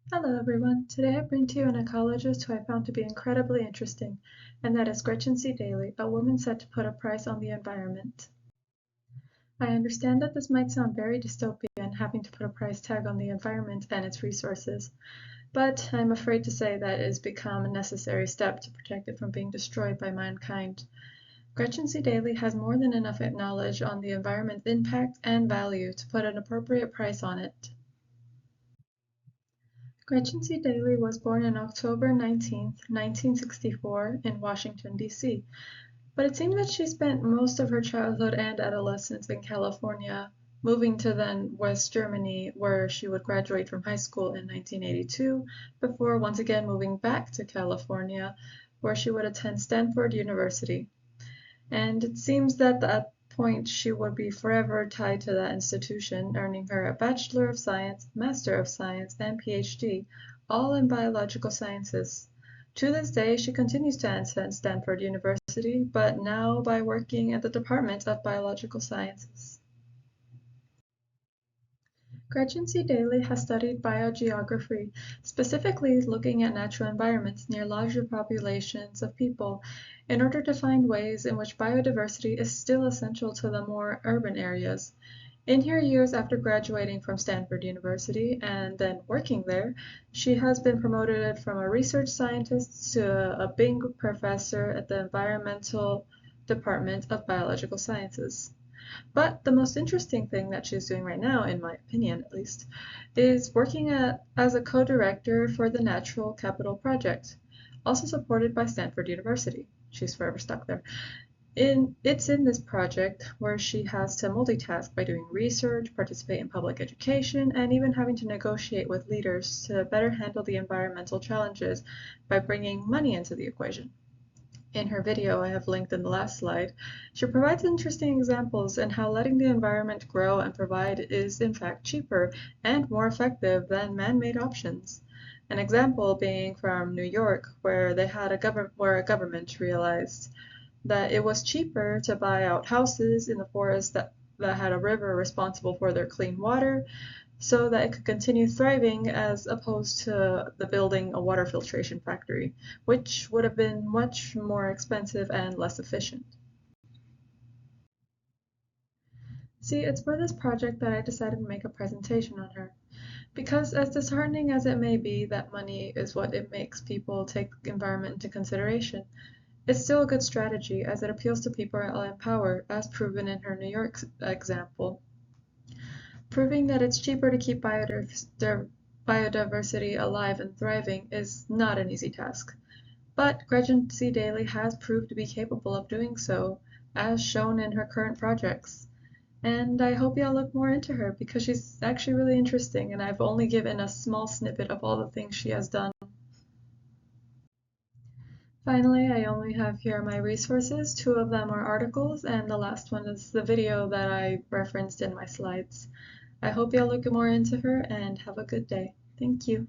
Hello everyone, today I bring to you an ecologist who I found to be incredibly interesting, and that is Gretchen C. Daly, a woman set to put a price on the environment. I understand that this might sound very dystopian, having to put a price tag on the environment and its resources, but I'm afraid to say that it has become a necessary step to protect it from being destroyed by mankind. Gretchen C. Daly has more than enough knowledge on the environment's impact and value to put an appropriate price on it. Gretchen C. Daly was born on October 19, 1964 in Washington, D.C., but it seems that she spent most of her childhood and adolescence in California, moving to then West Germany, where she would graduate from high school in 1982, before once again moving back to California, where she would attend Stanford University. And it seems that at that point she would be forever tied to that institution, earning her a Bachelor of Science, Master of Science, and PhD, all in biological sciences. To this day, she continues to attend Stanford University, but now by working at the Department of Biological Sciences. Gretchen C. Daly has studied biogeography, specifically looking at natural environments near larger populations of people, in order to find ways in which biodiversity is still essential to the more urban areas. In her years after graduating from Stanford University and then working there, she has been promoted from a research scientist to a Bing professor at the Environmental Department of Biological Sciences. But the most interesting thing that she's doing right now, in my opinion at least, is working as a co-director for the Natural Capital Project, also supported by Stanford University. She's forever stuck there. It's in this project where she has to multitask by doing research, participate in public education, and even having to negotiate with leaders to better handle the environmental challenges by bringing money into the equation. In her video I have linked in the last slide, she provides interesting examples in how letting the environment grow and provide is in fact cheaper and more effective than man-made options. An example being from New York, where a government realized that it was cheaper to buy out houses in the forest that had a river responsible for their clean water so that it could continue thriving as opposed to the building a water filtration factory, which would have been much more expensive and less efficient. See, it's for this project that I decided to make a presentation on her. Because as disheartening as it may be that money is what it makes people take the environment into consideration, it's still a good strategy as it appeals to people in power, as proven in her New York example. Proving that it's cheaper to keep biodiversity alive and thriving is not an easy task. But Gretchen C. Daly has proved to be capable of doing so, as shown in her current projects. And I hope y'all look more into her because she's actually really interesting and I've only given a small snippet of all the things she has done. Finally, I only have here my resources. Two of them are articles and the last one is the video that I referenced in my slides. I hope y'all look more into her and have a good day. Thank you.